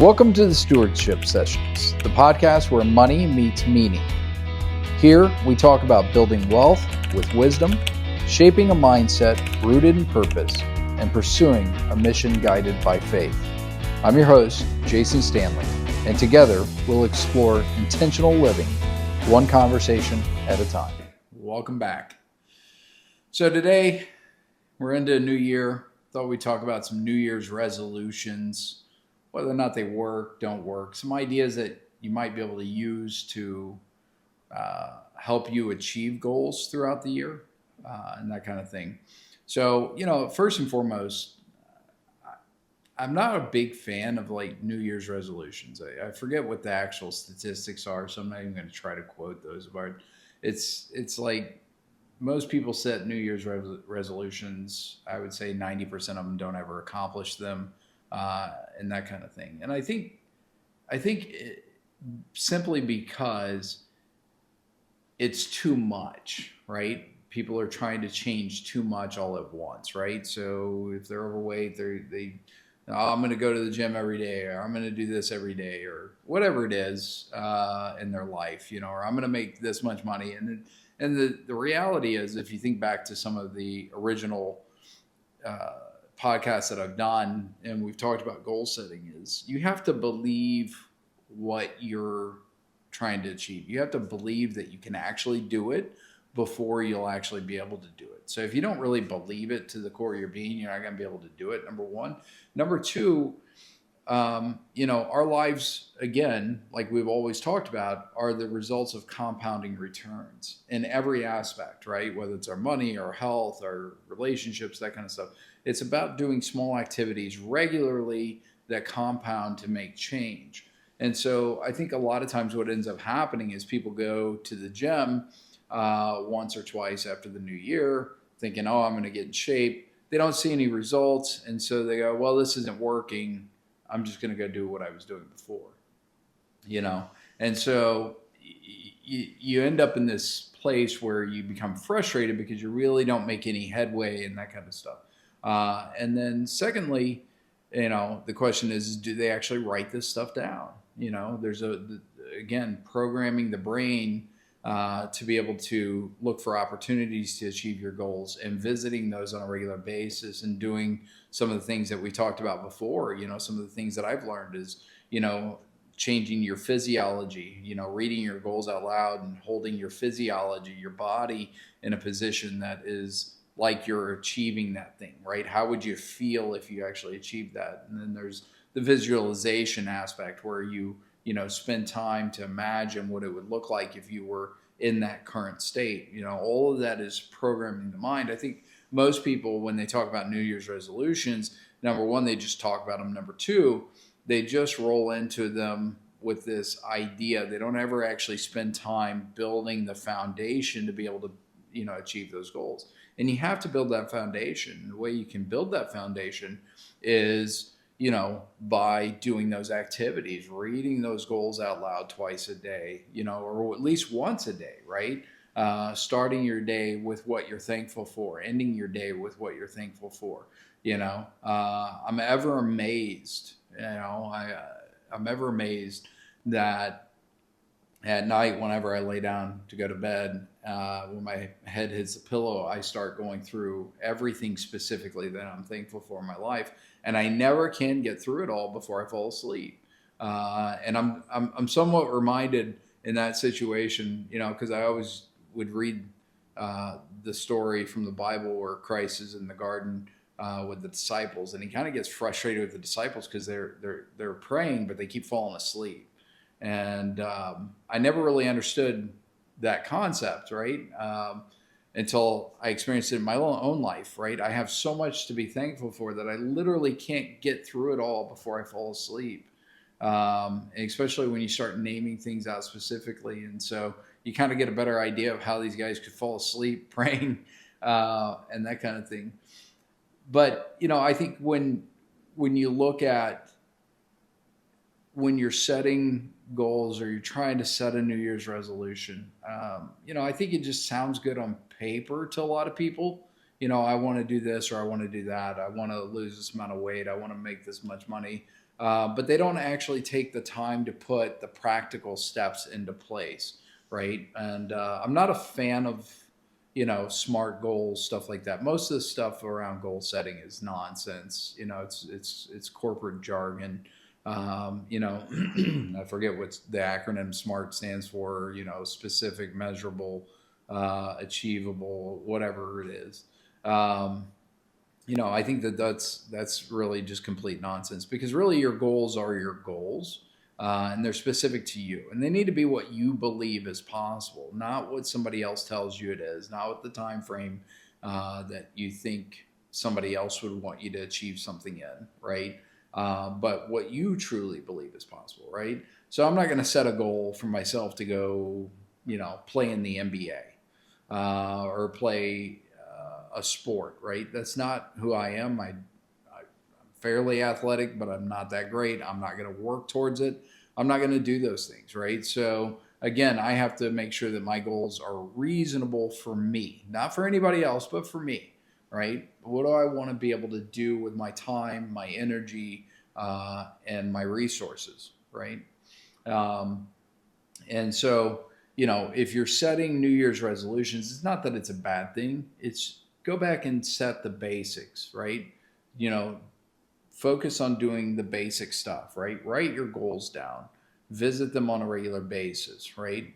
Welcome to the Stewardship Sessions, the podcast where money meets meaning. Here, we talk about building wealth with wisdom, shaping a mindset rooted in purpose, and pursuing a mission guided by faith. I'm your host, Jason Stanley, and together we'll explore intentional living, one conversation at a time. Welcome back. So today, we're into a new year. Thought we'd talk about some New Year's resolutions, whether or not they work, don't work, some ideas that you might be able to use to help you achieve goals throughout the year and that kind of thing. So, first and foremost, I'm not a big fan of like New Year's resolutions. I forget what the actual statistics are, so I'm not even going to try to quote those. But it's like most people set New Year's resolutions. I would say 90% of them don't ever accomplish them. And that kind of thing. And I think simply because it's too much, right? People are trying to change too much all at once, right? So if they're overweight, I'm going to go to the gym every day, or I'm going to do this every day, or whatever it is in their life, or I'm going to make this much money. And the reality is, if you think back to some of the original podcasts that I've done, and we've talked about goal setting, is you have to believe what you're trying to achieve. You have to believe that you can actually do it before you'll actually be able to do it. So if you don't really believe it to the core of your being, you're not going to be able to do it, number one. Number two, our lives, again, like we've always talked about, are the results of compounding returns in every aspect, right? Whether it's our money, our health, our relationships, that kind of stuff. It's about doing small activities regularly that compound to make change. And so I think a lot of times what ends up happening is people go to the gym once or twice after the new year thinking, I'm going to get in shape. They don't see any results. And so they go, well, this isn't working. I'm just going to go do what I was doing before, And so you end up in this place where you become frustrated because you really don't make any headway and that kind of stuff. And then secondly, the question is, do they actually write this stuff down? There's again, programming the brain to be able to look for opportunities to achieve your goals and visiting those on a regular basis and doing some of the things that we talked about before. Some of the things that I've learned is, changing your physiology, reading your goals out loud and holding your physiology, your body in a position that is like you're achieving that thing, right? How would you feel if you actually achieved that? And then there's the visualization aspect where you spend time to imagine what it would look like if you were in that current state. All of that is programming the mind. I think most people, when they talk about New Year's resolutions, number one, they just talk about them. Number two, they just roll into them with this idea. They don't ever actually spend time building the foundation to be able to, achieve those goals. And you have to build that foundation. The way you can build that foundation is, by doing those activities, reading those goals out loud twice a day, or at least once a day, right? Starting your day with what you're thankful for, ending your day with what you're thankful for. I'm ever amazed, I'm ever amazed that at night, whenever I lay down to go to bed, when my head hits the pillow, I start going through everything specifically that I'm thankful for in my life, and I never can get through it all before I fall asleep. And I'm somewhat reminded in that situation, because I always would read the story from the Bible where Christ is in the garden with the disciples, and he kind of gets frustrated with the disciples because they're praying, but they keep falling asleep. And I never really understood that concept, right? Until I experienced it in my own life, right? I have so much to be thankful for that I literally can't get through it all before I fall asleep. And especially when you start naming things out specifically. And so you kind of get a better idea of how these guys could fall asleep praying and that kind of thing. But, I think when you look at when you're setting goals or you're trying to set a New Year's resolution, I think it just sounds good on paper to a lot of people. I want to do this or I want to do that. I want to lose this amount of weight. I want to make this much money. but they don't actually take the time to put the practical steps into place, right? And I'm not a fan of, smart goals, stuff like that. Most of the stuff around goal setting is nonsense. It's corporate jargon. I forget what the acronym SMART stands for. Specific, measurable, achievable, whatever it is. I think that's really just complete nonsense, because really your goals are your goals, and they're specific to you, and they need to be what you believe is possible, not what somebody else tells you it is, not with the time frame that you think somebody else would want you to achieve something in, right? But what you truly believe is possible, right? So I'm not going to set a goal for myself to go, play in the NBA or play a sport, right? That's not who I am. I'm fairly athletic, but I'm not that great. I'm not going to work towards it. I'm not going to do those things, right? So again, I have to make sure that my goals are reasonable for me, not for anybody else, but for me, right? What do I want to be able to do with my time, my energy, and my resources, right? And so, if you're setting New Year's resolutions, it's not that it's a bad thing. It's go back and set the basics, right? Focus on doing the basic stuff, right? Write your goals down, visit them on a regular basis, right?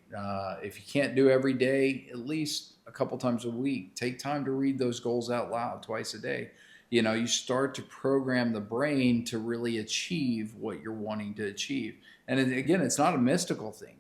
If you can't do every day, at least a couple times a week, take time to read those goals out loud twice a day. You start to program the brain to really achieve what you're wanting to achieve. And again, it's not a mystical thing.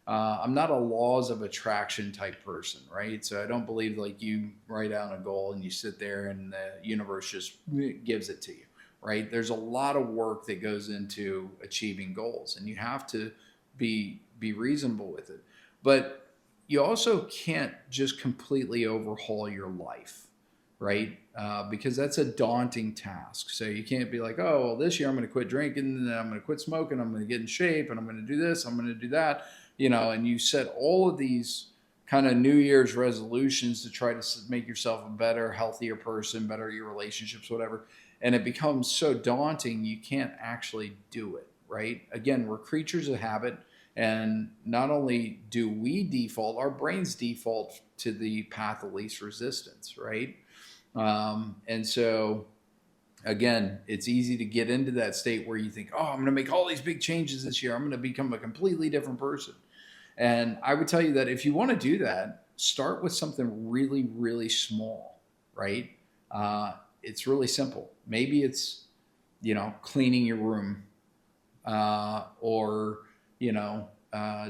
I'm not a laws of attraction type person, right? So I don't believe like you write down a goal and you sit there and the universe just gives it to you, right? There's a lot of work that goes into achieving goals, and you have to be reasonable with it. But you also can't just completely overhaul your life, right? Because that's a daunting task. So you can't be like, oh, well, this year I'm going to quit drinking, and then I'm going to quit smoking, I'm going to get in shape, and I'm going to do this, I'm going to do that, and you set all of these kind of New Year's resolutions to try to make yourself a better, healthier person, better your relationships, whatever. And it becomes so daunting, you can't actually do it, right? Again, we're creatures of habit. And not only do we default, our brains default to the path of least resistance, right? And so, again, it's easy to get into that state where you think, oh, I'm going to make all these big changes this year. I'm going to become a completely different person. And I would tell you that if you want to do that, start with something really, really small, right? It's really simple. Maybe it's, cleaning your room, or,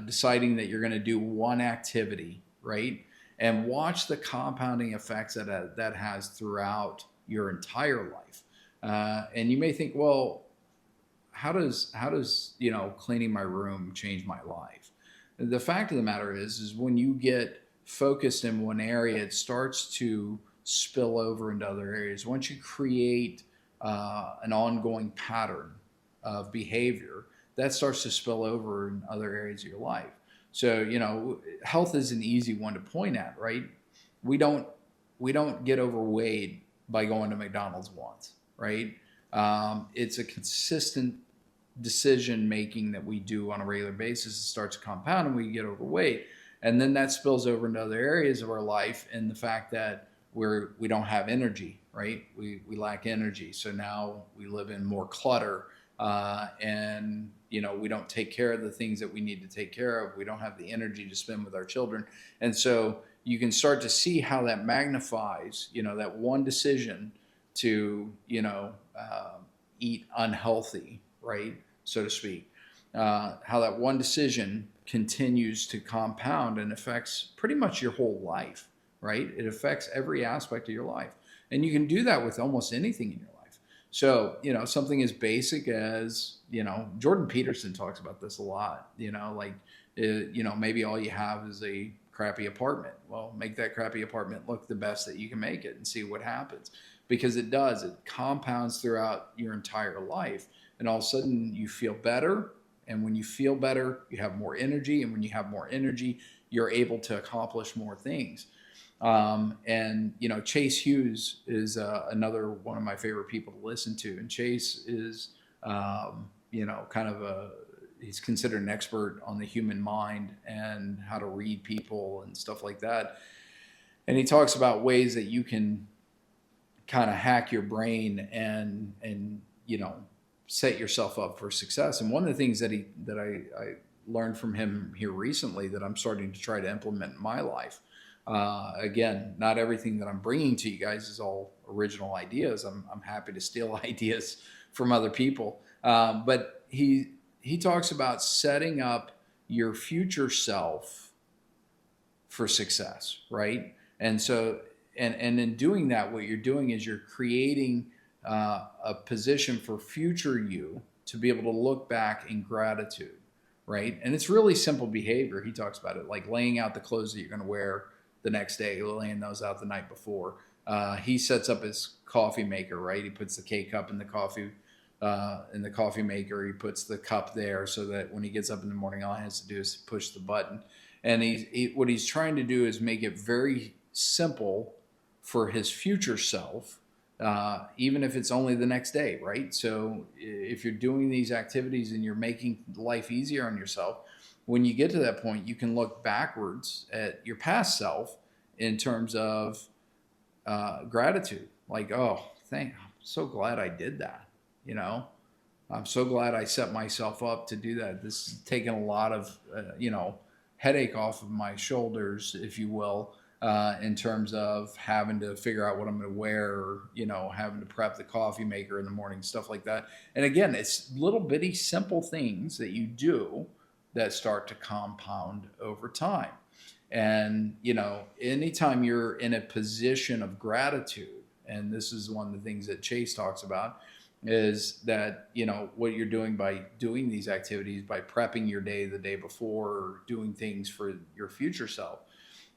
deciding that you're going to do one activity, right? And watch the compounding effects that has throughout your entire life. And you may think, well, how does cleaning my room change my life? The fact of the matter is when you get focused in one area, it starts to spill over into other areas. Once you create an ongoing pattern of behavior, that starts to spill over in other areas of your life. So, health is an easy one to point at, right? We don't get overweight by going to McDonald's once, right? It's a consistent decision making that we do on a regular basis. It starts to compound and we get overweight. And then that spills over into other areas of our life, and the fact that we don't have energy, right? We lack energy. So now we live in more clutter, and we don't take care of the things that we need to take care of. We don't have the energy to spend with our children. And so you can start to see how that magnifies, that one decision to, eat unhealthy, right? So to speak, how that one decision continues to compound and affects pretty much your whole life, right? It affects every aspect of your life. And you can do that with almost anything in your life. So, something as basic as, Jordan Peterson talks about this a lot, maybe all you have is a crappy apartment. Well, make that crappy apartment look the best that you can make it and see what happens. Because it does. It compounds throughout your entire life. And all of a sudden you feel better. And when you feel better, you have more energy. And when you have more energy, you're able to accomplish more things. Chase Hughes is another one of my favorite people to listen to. And Chase is kind of he's considered an expert on the human mind and how to read people and stuff like that. And he talks about ways that you can kind of hack your brain and set yourself up for success. And one of the things that I learned from him here recently that I'm starting to try to implement in my life. Again, not everything that I'm bringing to you guys is all original ideas. I'm happy to steal ideas from other people. But he talks about setting up your future self for success, right? And so, and in doing that, what you're doing is you're creating a position for future you to be able to look back in gratitude, right? And it's really simple behavior. He talks about it like laying out the clothes that you're going to wear the next day, laying those out the night before. He sets up his coffee maker, right? He puts the K-cup in the coffee maker. He puts the cup there so that when he gets up in the morning, all he has to do is push the button. And what he's trying to do is make it very simple for his future self, even if it's only the next day, right? So if you're doing these activities and you're making life easier on yourself, when you get to that point, you can look backwards at your past self in terms of gratitude. Like, oh, I'm so glad I did that. I'm so glad I set myself up to do that. This has taken a lot of, headache off of my shoulders, if you will, in terms of having to figure out what I'm going to wear, or, having to prep the coffee maker in the morning, stuff like that. And again, it's little bitty simple things that you do that start to compound over time. And, anytime you're in a position of gratitude, and this is one of the things that Chase talks about, is that, what you're doing by doing these activities, by prepping your day the day before, or doing things for your future self,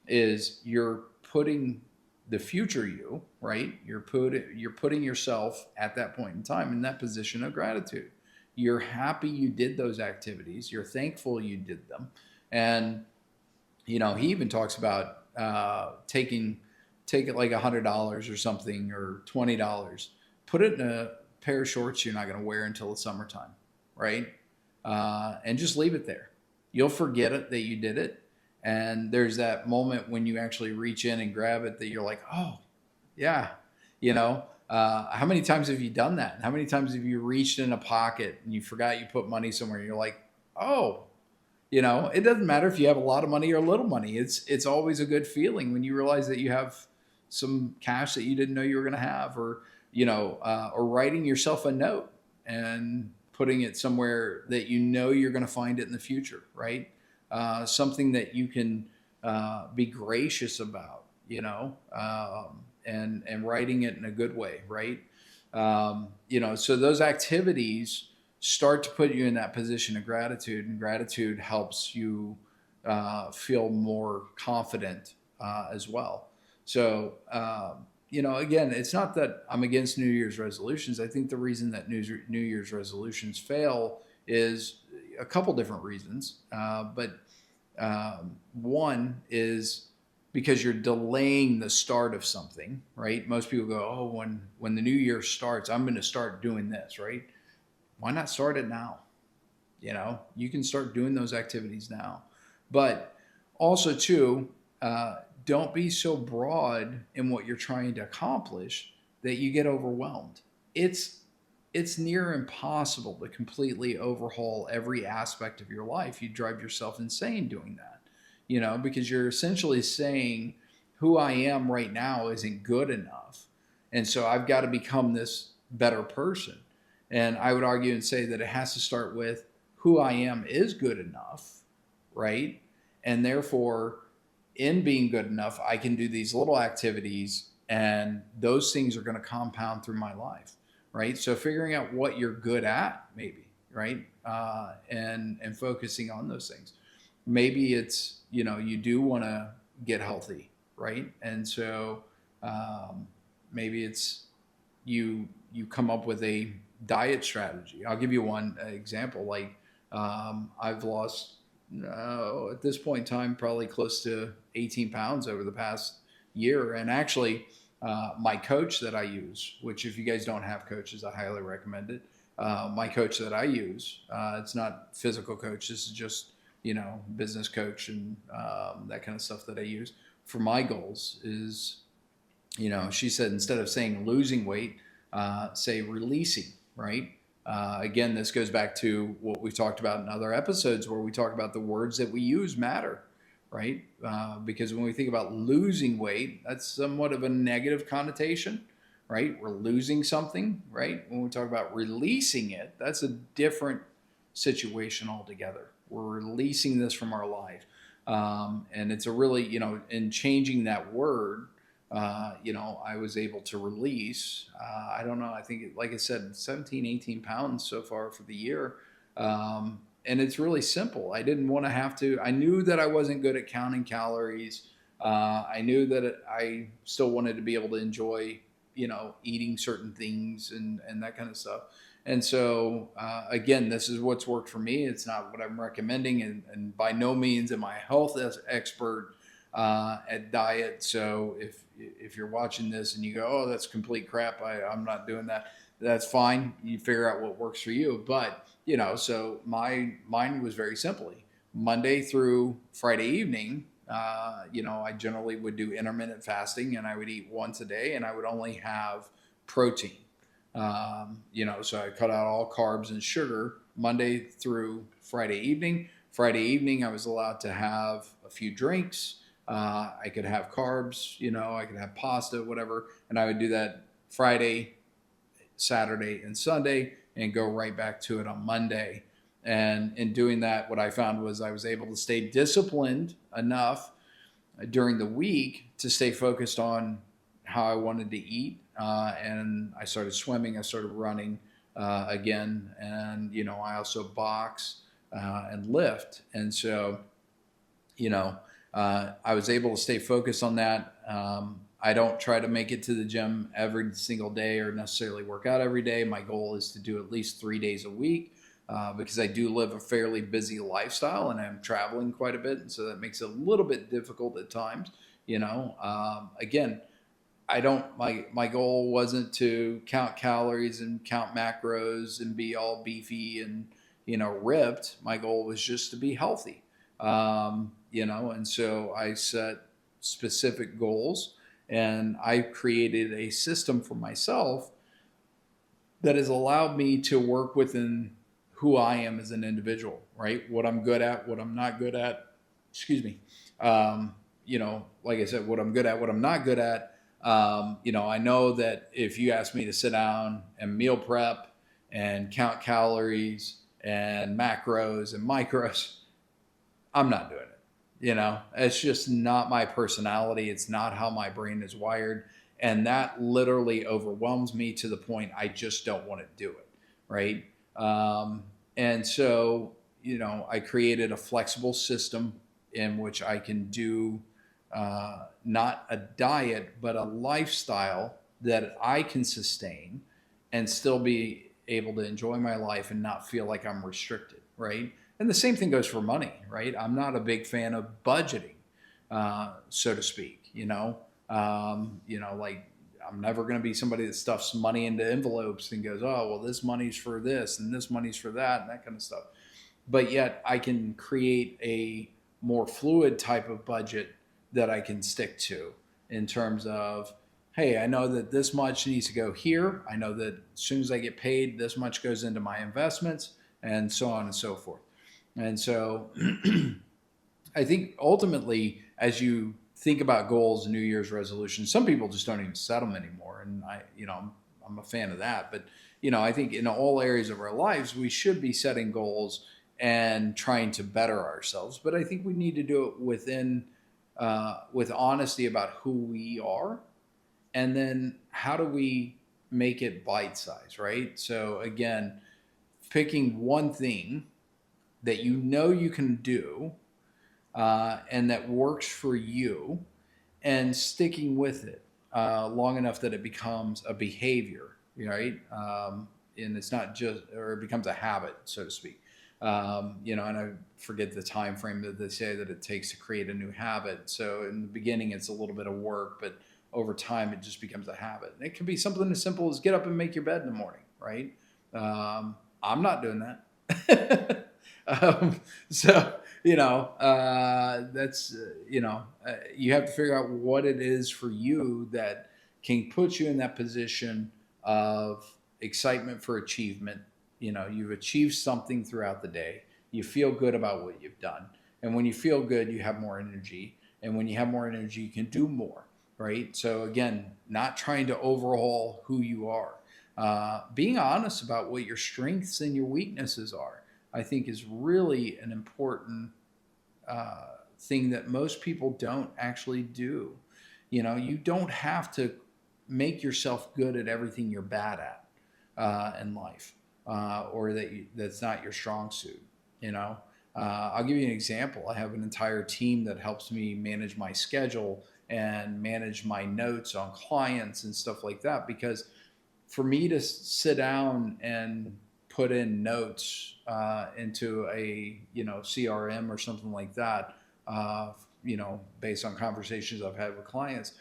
is you're putting the future you, right? You're putting yourself at that point in time in that position of gratitude. You're happy you did those activities. You're thankful you did them. And, he even talks about take it like $100 or something, or $20, put it in a pair of shorts you're not going to wear until the summertime, right? And just leave it there. You'll forget it that you did it. And there's that moment when you actually reach in and grab it that you're like, oh, yeah, how many times have you done that? How many times have you reached in a pocket and you forgot you put money somewhere and you're like, oh, it doesn't matter if you have a lot of money or little money. It's always a good feeling when you realize that you have some cash that you didn't know you were going to have, or writing yourself a note and putting it somewhere that you're going to find it in the future, right? Something that you can be gracious about, and writing it in a good way, right? So those activities start to put you in that position of gratitude, and gratitude helps you feel more confident as well. So, again, it's not that I'm against New Year's resolutions. I think the reason that New Year's resolutions fail is a couple different reasons. But one is because you're delaying the start of something, right? Most people go, oh, when the new year starts, I'm going to start doing this, right? Why not start it now? You can start doing those activities now. But also, too, don't be so broad in what you're trying to accomplish that you get overwhelmed. It's near impossible to completely overhaul every aspect of your life. You drive yourself insane doing that, because you're essentially saying who I am right now isn't good enough. And so I've got to become this better person. And I would argue and say that it has to start with who I am is good enough, right? And therefore, in being good enough, I can do these little activities, and those things are going to compound through my life, right? So figuring out what you're good at, maybe, right? And focusing on those things. Maybe it's, you do want to get healthy, right? And so maybe it's you come up with a diet strategy. I'll give you one example. Like I've lost at this point in time probably close to 18 pounds over the past year. And actually my coach that I use, which if you guys don't have coaches, I highly recommend it. my coach that I use. It's not physical coach. This is just, business coach and that kind of stuff that I use for my goals is, she said, instead of saying losing weight, say releasing, right? Again, this goes back to what we've talked about in other episodes where we talk about the words that we use matter, right? Because when we think about losing weight, that's somewhat of a negative connotation, right? We're losing something, right? When we talk about releasing it, that's a different situation altogether. We're releasing this from our life. And it's a really, in changing that word, I was able to release, I don't know, I think, like I said, 17, 18 pounds so far for the year. And it's really simple. I didn't want to have to, I knew that I wasn't good at counting calories. I knew that I still wanted to be able to enjoy, eating certain things and that kind of stuff. And so, again, this is what's worked for me. It's not what I'm recommending. And by no means am I a health expert at diet. So if you're watching this and you go, oh, that's complete crap, I'm not doing that, that's fine. You figure out what works for you. But, so mine was very simply Monday through Friday evening. I generally would do intermittent fasting and I would eat once a day and I would only have protein. So I cut out all carbs and sugar Monday through Friday evening. Friday evening, I was allowed to have a few drinks. I could have carbs, I could have pasta, whatever. And I would do that Friday, Saturday, and Sunday and go right back to it on Monday. And in doing that, what I found was I was able to stay disciplined enough during the week to stay focused on how I wanted to eat. And I started swimming, I started running again. And, I also box and lift. And so, I was able to stay focused on that. I don't try to make it to the gym every single day or necessarily work out every day. My goal is to do at least 3 days a week because I do live a fairly busy lifestyle and I'm traveling quite a bit. And so that makes it a little bit difficult at times. Again, my goal wasn't to count calories and count macros and be all beefy and, ripped. My goal was just to be healthy. And so I set specific goals and I created a system for myself that has allowed me to work within who I am as an individual, right? What I'm good at, what I'm not good at, excuse me. Like I said, what I'm good at, what I'm not good at. I know that if you ask me to sit down and meal prep and count calories and macros and micros, I'm not doing it. It's just not my personality. It's not how my brain is wired. And that literally overwhelms me to the point I just don't want to do it. Right. And so, I created a flexible system in which I can do not a diet, but a lifestyle that I can sustain and still be able to enjoy my life and not feel like I'm restricted. Right. And the same thing goes for money, right? I'm not a big fan of budgeting, so to speak. Like I'm never going to be somebody that stuffs money into envelopes and goes, oh, well, this money's for this and this money's for that and that kind of stuff. But yet I can create a more fluid type of budget that I can stick to in terms of, hey, I know that this much needs to go here. I know that as soon as I get paid, this much goes into my investments and so on and so forth. And so I think ultimately, as you think about goals and New Year's resolutions, some people just don't even set them anymore. And I'm a fan of that. But, I think in all areas of our lives, we should be setting goals and trying to better ourselves. But I think we need to do it with honesty about who we are. And then how do we make it bite-sized, right? So again, picking one thing that you can do and that works for you and sticking with it long enough that it becomes a behavior, right? And it's not just, or it becomes a habit, so to speak. And I forget the time frame that they say that it takes to create a new habit. So in the beginning, it's a little bit of work, but over time, it just becomes a habit. And it can be something as simple as get up and make your bed in the morning, right? I'm not doing that. So, that's, you have to figure out what it is for you that can put you in that position of excitement for achievement. You've achieved something throughout the day. You feel good about what you've done. And when you feel good, you have more energy. And when you have more energy, you can do more, right? So, again, not trying to overhaul who you are. Being honest about what your strengths and your weaknesses are, I think, is really an important thing that most people don't actually do. You don't have to make yourself good at everything you're bad at in life, or that's not your strong suit. I'll give you an example. I have an entire team that helps me manage my schedule and manage my notes on clients and stuff like that, because for me to sit down and put in notes into a CRM or something like that, based on conversations I've had with clients,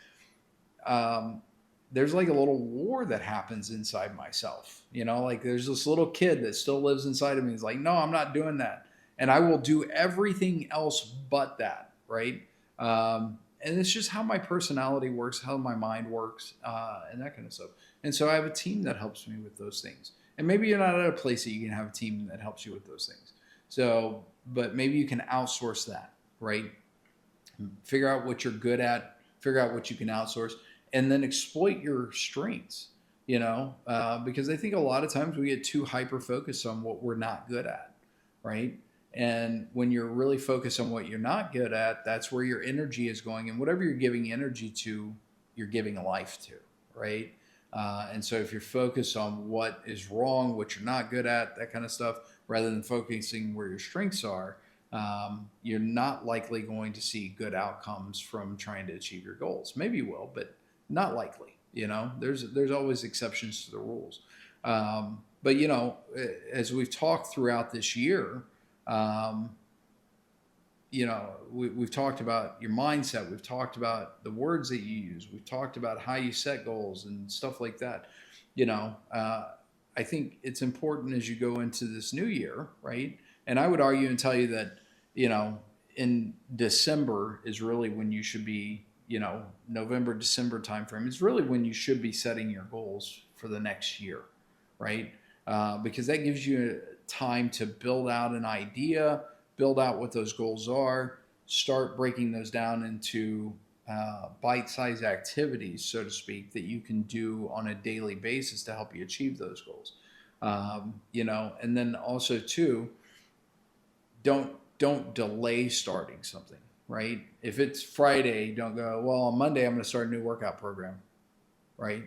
there's like a little war that happens inside myself. Like there's this little kid that still lives inside of me. He's like, no, I'm not doing that, and I will do everything else but that, right? And it's just how my personality works, how my mind works, and that kind of stuff. And so I have a team that helps me with those things. And maybe you're not at a place that you can have a team that helps you with those things. So, but maybe you can outsource that, right? Figure out what you're good at, figure out what you can outsource, and then exploit your strengths, because I think a lot of times we get too hyper focused on what we're not good at, right? And when you're really focused on what you're not good at, that's where your energy is going. And whatever you're giving energy to, you're giving life to, right? And so if you're focused on what is wrong, what you're not good at, that kind of stuff, rather than focusing where your strengths are, you're not likely going to see good outcomes from trying to achieve your goals. Maybe you will, but not likely. There's always exceptions to the rules. But as we've talked throughout this year, we've talked about your mindset. We've talked about the words that you use. We've talked about how you set goals and stuff like that. I think it's important as you go into this new year, right? And I would argue and tell you that, in December is really when you should be, November, December timeframe is really when you should be setting your goals for the next year, right? Because that gives you time to build out an idea, build out what those goals are, start breaking those down into bite-sized activities, so to speak, that you can do on a daily basis to help you achieve those goals. And then also too, don't delay starting something, right? If it's Friday, don't go, well, on Monday I'm going to start a new workout program, right?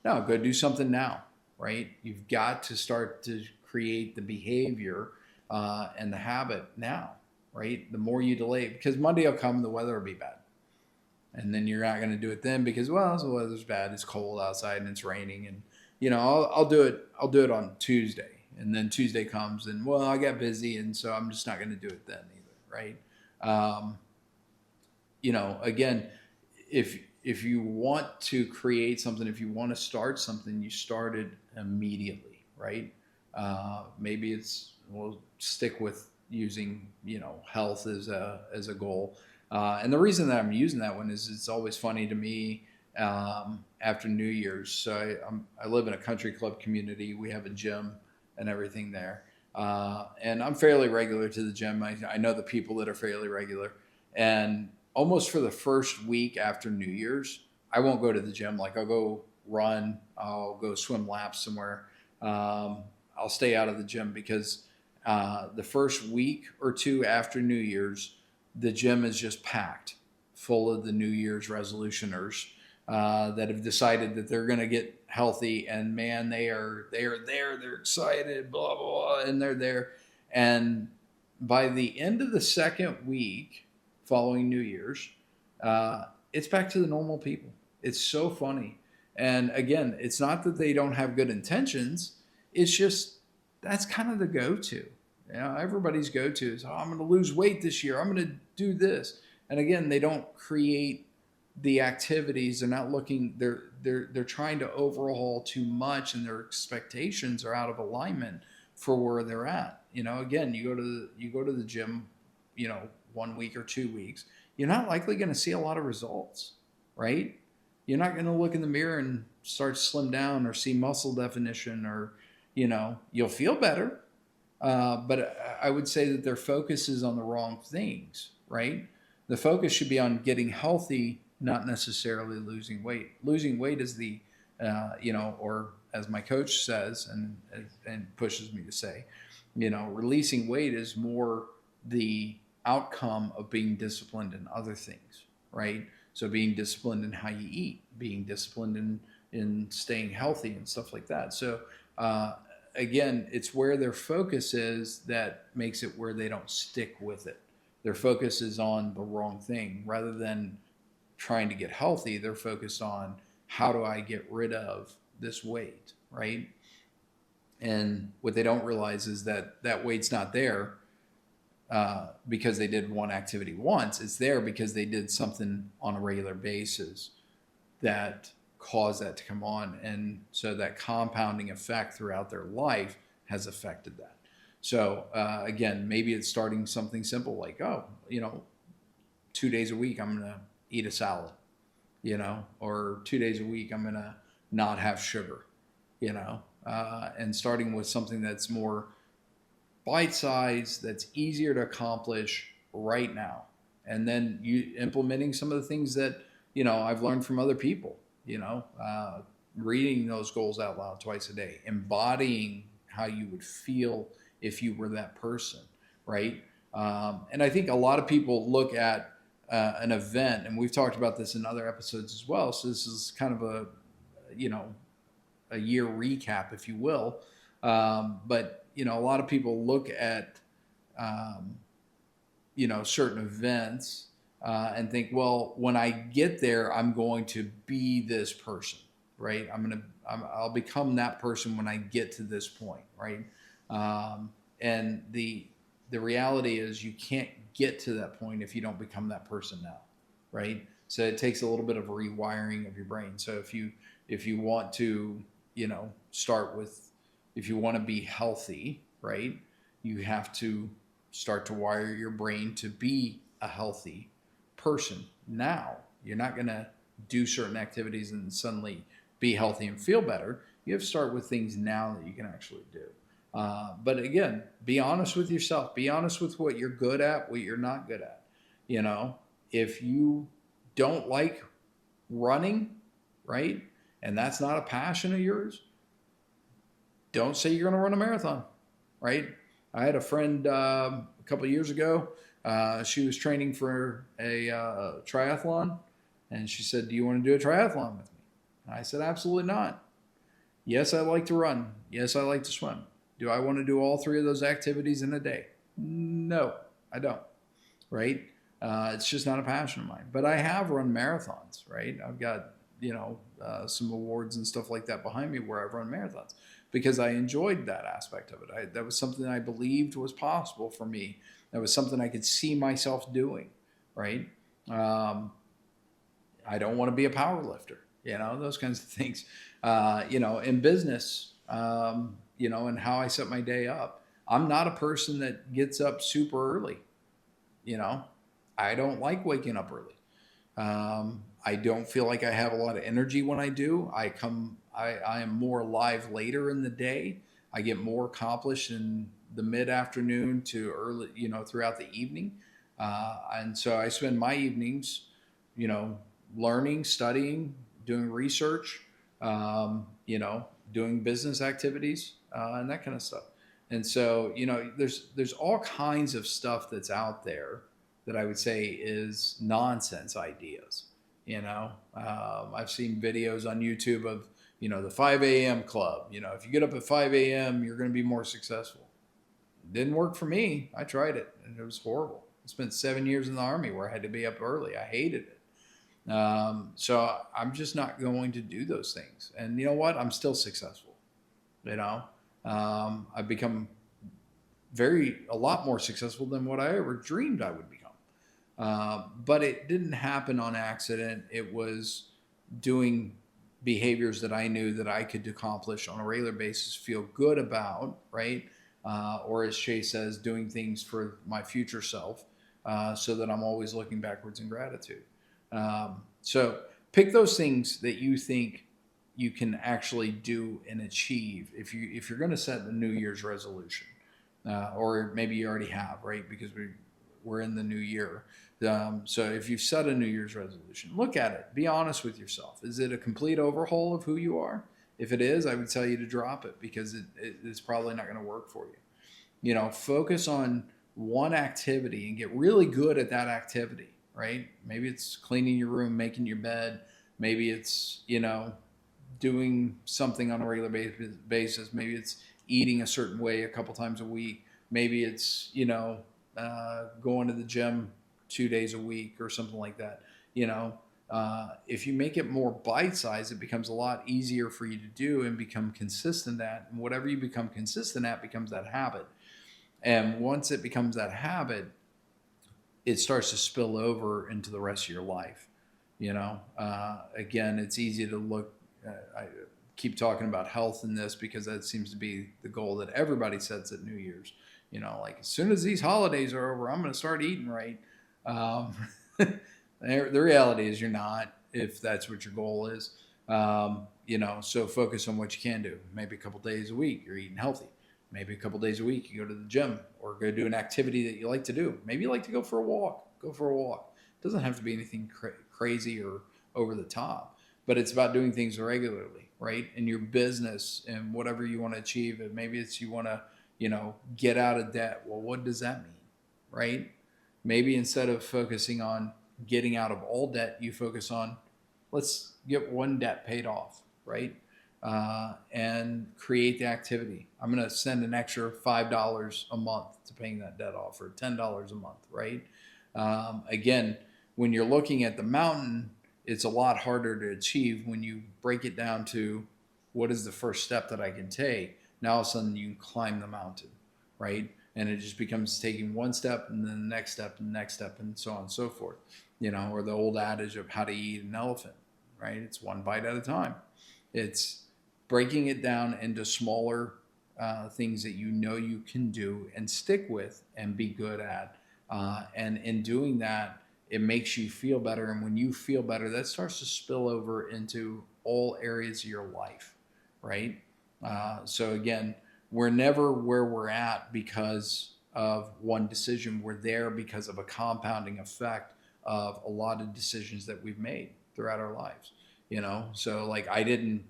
No, go do something now, right? You've got to start to create the behavior and the habit now, right? The more you delay it, because Monday will come, the weather will be bad. And then you're not going to do it then because, well, the weather's bad. It's cold outside and it's raining. And, I'll do it on Tuesday. And then Tuesday comes and, well, I got busy. And so I'm just not going to do it then either, right? Again, if you want to create something, if you want to start something, you start it immediately, right? Maybe we'll stick with using, health as a goal. And the reason that I'm using that one is it's always funny to me after New Year's. So I live in a country club community. We have a gym and everything there. And I'm fairly regular to the gym. I know the people that are fairly regular. And almost for the first week after New Year's, I won't go to the gym. Like I'll go run, I'll go swim laps somewhere. I'll stay out of the gym because the first week or two after New Year's, the gym is just packed full of the New Year's resolutioners that have decided that they're going to get healthy, and man, they are there, they're excited, blah, blah, blah, and they're there. And by the end of the second week following New Year's, it's back to the normal people. It's so funny. And again, it's not that they don't have good intentions. It's just, that's kind of the go-to. Everybody's go-to is, I'm going to lose weight this year. I'm going to do this. And again, they don't create the activities. They're not looking. They're trying to overhaul too much, and their expectations are out of alignment for where they're at. Again, you go to the gym, 1 week or 2 weeks. You're not likely going to see a lot of results, right? You're not going to look in the mirror and start to slim down or see muscle definition, or you'll feel better. But I would say that their focus is on the wrong things, right? The focus should be on getting healthy, not necessarily losing weight. Losing weight is the, or as my coach says and pushes me to say, releasing weight is more the outcome of being disciplined in other things, right? So being disciplined in how you eat, being disciplined in staying healthy and stuff like that. So again, it's where their focus is that makes it where they don't stick with it. Their focus is on the wrong thing. Rather than trying to get healthy, they're focused on, how do I get rid of this weight, right? And what they don't realize is that that weight's not there because they did one activity once. It's there because they did something on a regular basis that caused that to come on. And so that compounding effect throughout their life has affected that. So again, maybe it's starting something simple like, 2 days a week I'm going to eat a salad, or 2 days a week I'm going to not have sugar, and starting with something that's more bite-sized, that's easier to accomplish right now. And then you implementing some of the things that, I've learned from other people, reading those goals out loud twice a day, embodying how you would feel if you were that person, right? And I think a lot of people look at an event, and we've talked about this in other episodes as well. So this is kind of a year recap, if you will. But a lot of people look at certain events and think, well, when I get there, I'm going to be this person, right? I'll become that person when I get to this point, right? And the reality is you can't get to that point if you don't become that person now, right? So it takes a little bit of rewiring of your brain. So if you want to, start with, if you want to be healthy, right, you have to start to wire your brain to be a healthy person now. You're not going to do certain activities and suddenly be healthy and feel better. You have to start with things now that you can actually do. But again, be honest with yourself. Be honest with what you're good at, what you're not good at. If you don't like running, right, and that's not a passion of yours, don't say you're going to run a marathon, right? I had a friend a couple of years ago. She was training for a triathlon, and she said, "Do you want to do a triathlon with me?" And I said, "Absolutely not. Yes, I like to run. Yes, I like to swim. Do I want to do all three of those activities in a day? No, I don't, right? It's just not a passion of mine. But I have run marathons, right? I've got, some awards and stuff like that behind me where I've run marathons because I enjoyed that aspect of it. That was something I believed was possible for me. That was something I could see myself doing, right? I don't want to be a power lifter, those kinds of things. In business, and how I set my day up. I'm not a person that gets up super early. I don't like waking up early. I don't feel like I have a lot of energy when I do. I am more alive later in the day. I get more accomplished in the mid-afternoon to early, throughout the evening. And so I spend my evenings, learning, studying, doing research, doing business activities, and that kind of stuff. And so, there's all kinds of stuff that's out there that I would say is nonsense ideas. I've seen videos on YouTube of, the 5 a.m. club. If you get up at 5 a.m., you're going to be more successful. It didn't work for me. I tried it, and it was horrible. I spent 7 years in the Army where I had to be up early. I hated it. So I'm just not going to do those things. And you know what? I'm still successful. I've become a lot more successful than what I ever dreamed I would become. But it didn't happen on accident. It was doing behaviors that I knew that I could accomplish on a regular basis, feel good about, right? Or as Shay says, doing things for my future self, so that I'm always looking backwards in gratitude. So pick those things that you think you can actually do and achieve if you're going to set a New Year's resolution, or maybe you already have, right? Because we're in the new year. So if you've set a New Year's resolution, look at it. Be honest with yourself. Is it a complete overhaul of who you are? If it is, I would tell you to drop it because it's probably not going to work for you. You know, focus on one activity and get really good at that activity, right? Maybe it's cleaning your room, making your bed. Maybe it's, doing something on a regular basis. Maybe it's eating a certain way a couple times a week. Maybe it's, going to the gym 2 days a week or something like that. If you make it more bite-sized, it becomes a lot easier for you to do and become consistent at. And whatever you become consistent at becomes that habit. And once it becomes that habit, it starts to spill over into the rest of your life. Again, it's easy to look. I keep talking about health in this because that seems to be the goal that everybody sets at New Year's. Like as soon as these holidays are over, I'm going to start eating right. The reality is you're not, if that's what your goal is. So focus on what you can do. Maybe a couple days a week you're eating healthy. Maybe a couple days a week you go to the gym or go do an activity that you like to do. Maybe you like to go for a walk. Go for a walk. It doesn't have to be anything crazy or over the top, but it's about doing things regularly, right? In your business and whatever you want to achieve. And maybe it's you want to, get out of debt. Well, what does that mean, right? Maybe instead of focusing on getting out of all debt, you focus on let's get one debt paid off, right? And create the activity. I'm going to send an extra $5 a month to paying that debt off, or $10 a month, right? Again, when you're looking at the mountain, it's a lot harder to achieve when you break it down to what is the first step that I can take. Now all of a sudden you can climb the mountain, right? And it just becomes taking one step and then the next step and the next step and so on and so forth. Or the old adage of how to eat an elephant, right? It's one bite at a time. It's breaking it down into smaller things that you can do and stick with and be good at. And in doing that, it makes you feel better. And when you feel better, that starts to spill over into all areas of your life, right? So again, we're never where we're at because of one decision. We're there because of a compounding effect of a lot of decisions that we've made throughout our lives. So like I didn't,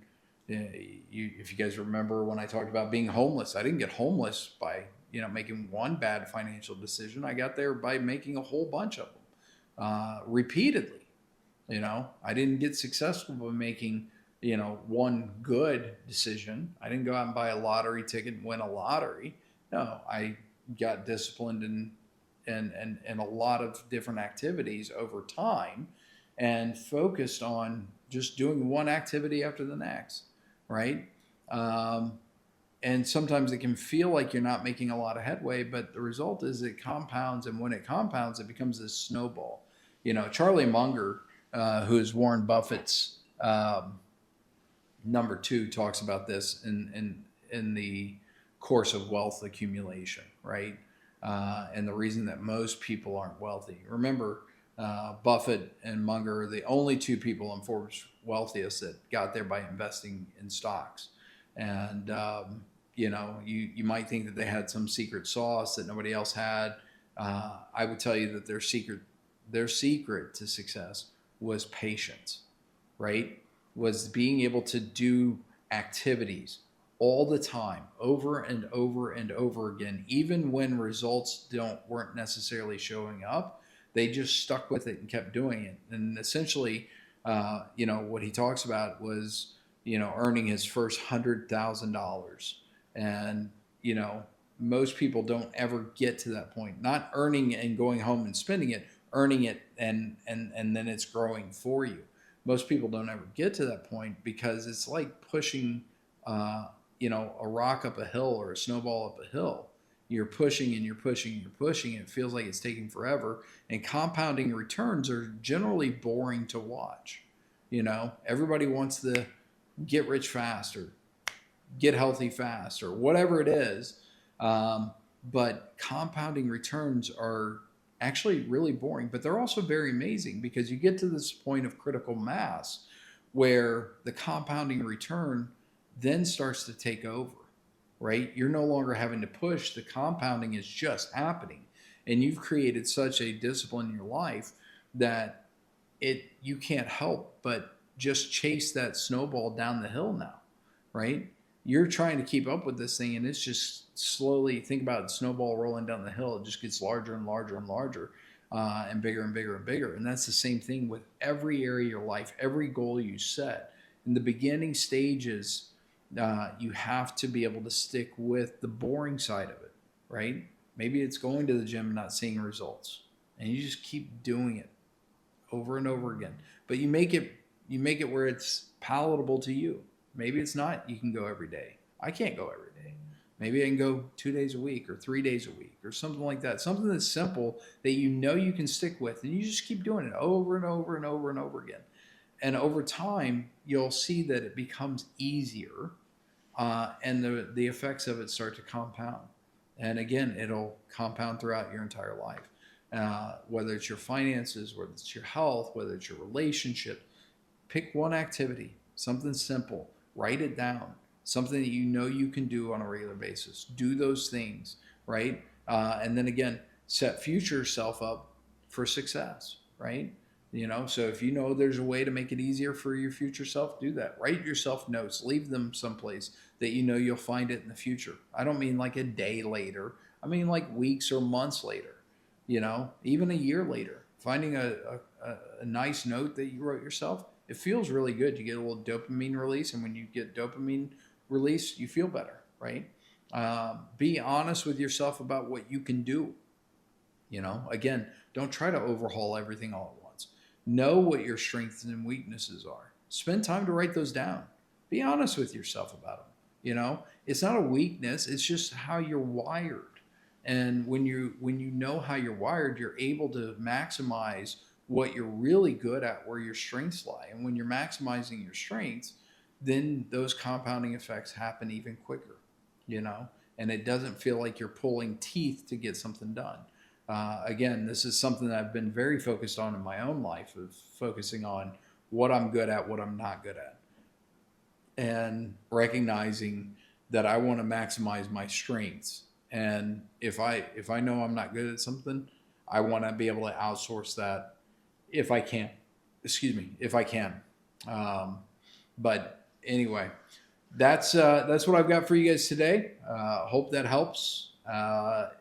if you guys remember when I talked about being homeless, I didn't get homeless by, making one bad financial decision. I got there by making a whole bunch of them repeatedly. I didn't get successful by making, one good decision. I didn't go out and buy a lottery ticket and win a lottery. No, I got disciplined in a lot of different activities over time and focused on just doing one activity after the next, right? And sometimes it can feel like you're not making a lot of headway, but the result is it compounds. And when it compounds, it becomes this snowball. Charlie Munger, who is Warren Buffett's number 2, talks about this in the course of wealth accumulation, right? And the reason that most people aren't wealthy. Remember, Buffett and Munger are the only 2 people in Forbes wealthiest that got there by investing in stocks. And, you might think that they had some secret sauce that nobody else had. I would tell you that their secret to success was patience, right? Was being able to do activities all the time, over and over and over again, even when results weren't necessarily showing up. They just stuck with it and kept doing it. And essentially, what he talks about was, earning his first $100,000. And, most people don't ever get to that point. Not earning and going home and spending it, earning it and then it's growing for you. Most people don't ever get to that point because it's like pushing, a rock up a hill or a snowball up a hill. you're pushing and you're pushing and you're pushing, and it feels like it's taking forever. And compounding returns are generally boring to watch. Everybody wants to get rich fast or get healthy fast or whatever it is. But compounding returns are actually really boring, but they're also very amazing, because you get to this point of critical mass where the compounding return then starts to take over, right? You're no longer having to push. The compounding is just happening. And you've created such a discipline in your life that you can't help but just chase that snowball down the hill now, right? You're trying to keep up with this thing, and it's just slowly, think about it, snowball rolling down the hill. It just gets larger and larger and larger, and bigger and bigger and bigger. And that's the same thing with every area of your life, every goal you set. In the beginning stages, you have to be able to stick with the boring side of it, right? Maybe it's going to the gym and not seeing results, and you just keep doing it over and over again. But you make it where it's palatable to you. Maybe it's not, you can go every day. I can't go every day. Maybe I can go 2 days a week or 3 days a week or something like that. Something that's simple that you can stick with, and you just keep doing it over and over and over and over again. And over time, you'll see that it becomes easier, and the effects of it start to compound. And again, it'll compound throughout your entire life. Whether it's your finances, whether it's your health, whether it's your relationship, pick one activity, something simple. Write it down. Something that you can do on a regular basis. Do those things, right? And then again, set future self up for success, right? So if there's a way to make it easier for your future self, do that. Write yourself notes. Leave them someplace that you'll find it in the future. I don't mean like a day later. I mean like weeks or months later, even a year later. Finding a nice note that you wrote yourself, it feels really good. You get a little dopamine release, and when you get dopamine release, you feel better, right? Be honest with yourself about what you can do. Again, don't try to overhaul everything all at once. Know what your strengths and weaknesses are. Spend time to write those down. Be honest with yourself about them. It's not a weakness. It's just how you're wired. And when you know how you're wired, you're able to maximize what you're really good at, where your strengths lie. And when you're maximizing your strengths, then those compounding effects happen even quicker, and it doesn't feel like you're pulling teeth to get something done. Again, this is something that I've been very focused on in my own life, of focusing on what I'm good at, what I'm not good at, and recognizing that I want to maximize my strengths. And if I know I'm not good at something, I want to be able to outsource that if I can. But anyway, that's what I've got for you guys today. Hope that helps.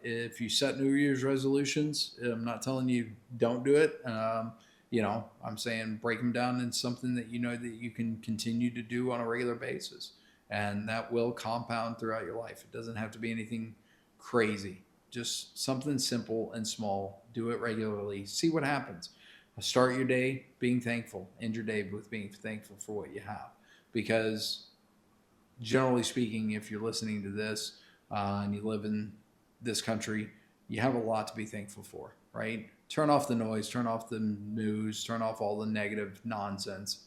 If you set New Year's resolutions, I'm not telling you don't do it. I'm saying break them down in something that that you can continue to do on a regular basis, and that will compound throughout your life. It doesn't have to be anything crazy. Just something simple and small. Do it regularly. See what happens. Start your day being thankful. End your day with being thankful for what you have. Because generally speaking, if you're listening to this and you live in this country, you have a lot to be thankful for, right? Turn off the noise, turn off the news, turn off all the negative nonsense,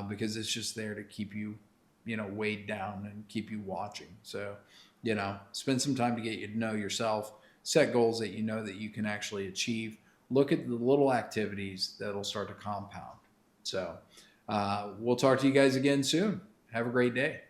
because it's just there to keep you, weighed down and keep you watching. So, spend some time to get you to know yourself, set goals that that you can actually achieve. Look at the little activities that'll start to compound. So we'll talk to you guys again soon. Have a great day.